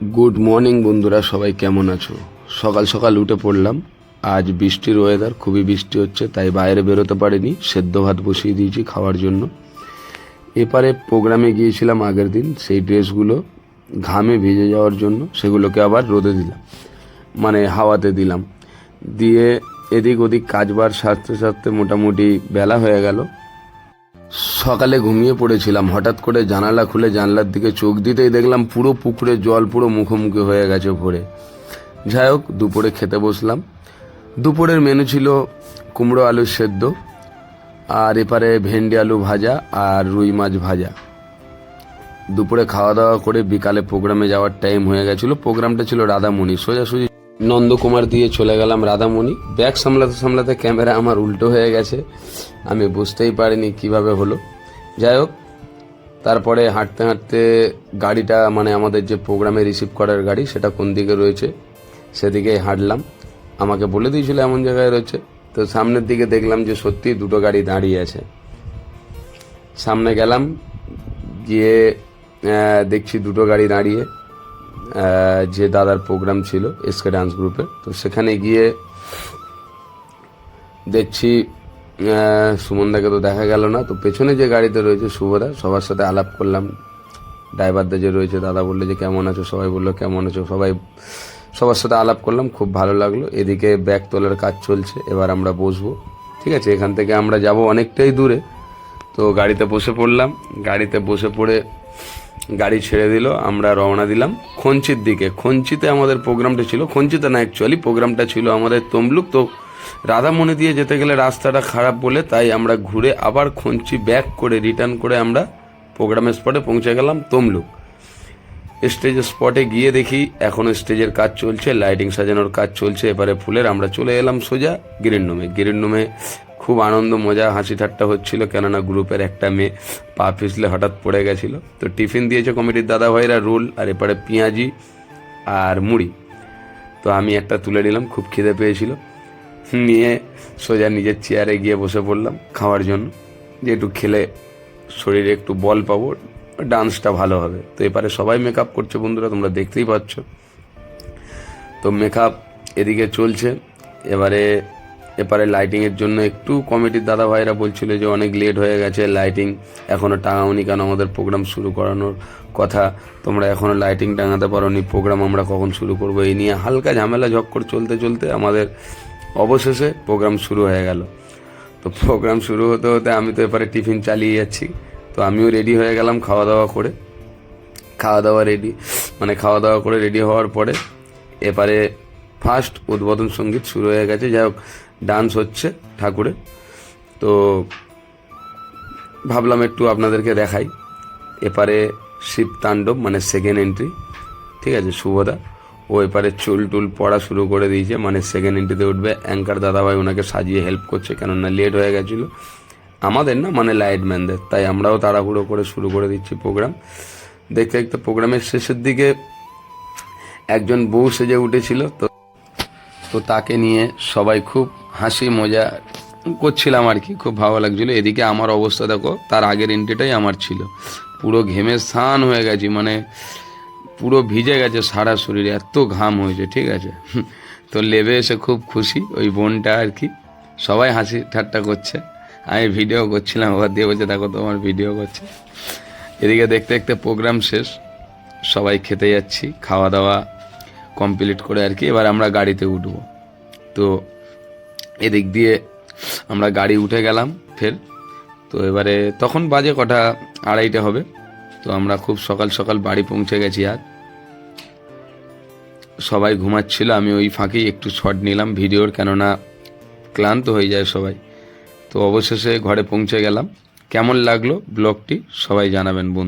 Good morning বন্ধুরা, সবাই কেমন আছো? সকাল সকাল উঠে পড়লাম। আজ বৃষ্টির ওয়েদার, খুবই বৃষ্টি হচ্ছে, তাই বাইরে বেরোতে পারিনি। সেদ্ধ ভাত বসিয়ে দিয়েছি খাওয়ার জন্য। এপারে প্রোগ্রামে গিয়েছিলাম আগের দিন, সেই ড্রেসগুলো ঘামে ভিজে যাওয়ার জন্য সেগুলোকে আবার রোদে দিলাম, মানে হাওয়াতে দিলাম। দিয়ে এদিক ওদিক কাজবার সারতে সারতে মোটামুটি বেলা হয়ে গেল। সকালে ঘুমিয়ে পড়েছিলাম, হঠাৎ করে জানালা খুলে জানলার দিকে চোখ দিতেই দেখলাম পুরো পুকুরে জল পুরো মুখোমুখি হয়ে গেছে ভরে। যাই হোক, দুপুরে খেতে বসলাম। দুপুরের মেনু ছিল কুমড়ো আলু সেদ্ধ, আর এপারে ভেন্ডি আলু ভাজা আর রুই মাছ ভাজা। দুপুরে খাওয়া দাওয়া করে বিকালে প্রোগ্রামে যাওয়ার টাইম হয়ে গেছিলো। প্রোগ্রামটা ছিল রাধামণি, সোজাসুজি নন্দকুমার দিয়ে চলে গেলাম রাধামণি। ব্যাগ সামলাতে সামলাতে ক্যামেরা আমার উল্টো হয়ে গেছে, আমি বুঝতেই পারিনি কিভাবে হলো। যাই হোক, তারপরে হাঁটতে হাঁটতে গাড়িটা, মানে আমাদের যে প্রোগ্রামে রিসিভ করার গাড়ি, সেটা কোন দিকে রয়েছে সেদিকেই হাঁটলাম। আমাকে বলে দিয়েছিল এমন জায়গায় রয়েছে। তো সামনের দিকে দেখলাম যে সত্যি দুটো গাড়ি দাঁড়িয়ে আছে। সামনে গেলাম, গিয়ে দেখছি দুটো গাড়ি দাঁড়িয়ে। যে দাদার প্রোগ্রাম ছিল এসকে ডান্স গ্রুপে, তো সেখানে গিয়ে দেখছি সুমনদাকে তো দেখা গেল না। তো পেছনে যে গাড়িতে রয়েছে শুভদা, সবার সাথে আলাপ করলাম। ড্রাইভারদা যে রয়েছে, দাদা বললো যে কেমন আছো, সবাই বললো কেমন আছো, সবার সাথে আলাপ করলাম, খুব ভালো লাগলো। এদিকে ব্যাগ তোলার কাজ চলছে, এবার আমরা বসবো। ঠিক আছে, এখান থেকে আমরা যাব অনেকটাই দূরে। তো গাড়িতে বসে পড়লাম। গাড়িতে বসে পড়ে গাড়ি ছেড়ে দিল, আমরা রওনা দিলাম খঞ্চির দিকে। খঞ্চিতে আমাদের প্রোগ্রামটা ছিল, খঞ্চিতে না, অ্যাকচুয়ালি প্রোগ্রামটা ছিল আমাদের তমলুক। তো রাধামণি দিয়ে যেতে গেলে রাস্তাটা খারাপ বলে তাই আমরা ঘুরে আবার খঞ্চি ব্যাক করে রিটার্ন করে আমরা প্রোগ্রামের স্পটে পৌঁছে গেলাম তমলুক। স্টেজের স্পটে গিয়ে দেখি এখনও স্টেজের কাজ চলছে, লাইটিং সাজানোর কাজ চলছে, এবারে ফুলের। আমরা চলে এলাম সোজা গ্রিন রুমে। খুব আনন্দ মজা হাসি ঠাট্টা হচ্ছিল, কেননা গ্রুপের একটা মেয়ে পা পিছলে হঠাৎ পড়ে গেছিল। তো টিফিন দিয়েছে কমিটির দাদা ভাইরা, রোল আর এপারে পেঁয়াজি আর মুড়ি। তো আমি একটা তুলে নিলাম, খুব খিদে পেয়েছিল, নিয়ে সোজা নিজের চেয়ারে গিয়ে বসে পড়লাম খাওয়ার জন্য, যে একটু খেলে শরীরে একটু বল পাবো, ডান্সটা ভালো হবে। তো এপারে সবাই মেকআপ করছে বন্ধুরা, তোমরা দেখতেই পাচ্ছ। তো মেকআপ এদিকে চলছে। এপারে লাইটিংয়ের জন্য একটু কমিটির দাদা ভাইরা বলছিল যে অনেক লেট হয়ে গেছে, লাইটিং এখনও টাঙাওনি কেন, আমাদের প্রোগ্রাম শুরু করানোর কথা, তোমরা এখনও লাইটিং টাঙাতে পারোনি, প্রোগ্রাম আমরা কখন শুরু করবো, এই নিয়ে হালকা ঝামেলা ঝক্কর চলতে চলতে আমাদের অবশেষে প্রোগ্রাম শুরু হয়ে গেল। তো প্রোগ্রাম শুরু হতে হতে আমি তো এপারে টিফিন চালিয়ে যাচ্ছি। তো আমিও রেডি হয়ে গেলাম খাওয়া দাওয়া করে রেডি হওয়ার পরে এপারে ফার্স্ট উদ্বোধন সঙ্গীত শুরু হয়ে গেছে। যাই হোক, ডান্স হচ্ছে ঠাকুরে। তো ভাবলাম একটু আপনাদেরকে দেখাই। এপারে শিব তাণ্ডব, মানে সেকেন্ড এন্ট্রি। ঠিক আছে, শুভদা ও এপারে চুল টুল পড়া শুরু করে দিয়েছে, মানে সেকেন্ড এন্ট্রিতে উঠবে। অ্যাঙ্কার দাদাভাই ওনাকে সাজিয়ে হেল্প করছে, কেননা লেট হয়ে গেছিলো আমাদের, না মানে লাইটম্যানদের। তাই আমরাও তাড়াহুড়ো করে শুরু করে দিচ্ছি প্রোগ্রাম। দেখতে দেখতে প্রোগ্রামের শেষের দিকে একজন বউ সেজে উঠেছিল। তো তাকে নিয়ে সবাই খুব হাসি মজা করছিলাম আর কি, খুব ভালো লাগছিলো। এদিকে আমার অবস্থা দেখো, তার আগের এন্ট্রিটাই আমার ছিল, পুরো ঘেমে স্নান হয়ে গেছি, মানে পুরো ভিজে গেছে সারা শরীরে, এত ঘাম হয়েছে। ঠিক আছে, তো লেবে এসে খুব খুশি ওই বোনটা আর কি, সবাই হাসি ঠাট্টা করছে। আমি ভিডিও করছিলাম, ওবার দিয়ে বলছে দেখো তোমার ভিডিও করছে। এদিকে দেখতে দেখতে প্রোগ্রাম শেষ, সবাই খেতে যাচ্ছি, খাওয়া দাওয়া কমপ্লিট করে আর কি। এবার আমরা গাড়িতে উঠবো। তো এদিক দিয়ে আমরা গাড়ি উঠে গেলাম ফের। তো এবারে তখন বাজে কটা, 2:30 হবে। তো আমরা খুব সকাল সকাল বাড়ি পৌঁছে গেছি। আর সবাই ঘুমাচ্ছিল, আমি ওই ফাঁকেই একটু শট নিলাম ভিডিওর, কেননা ক্লান্ত হয়ে যায় সবাই। তো অবশেষে ঘরে পৌঁছে গেলাম। কেমন লাগলো ব্লগটি সবাই জানাবেন বন্ধু।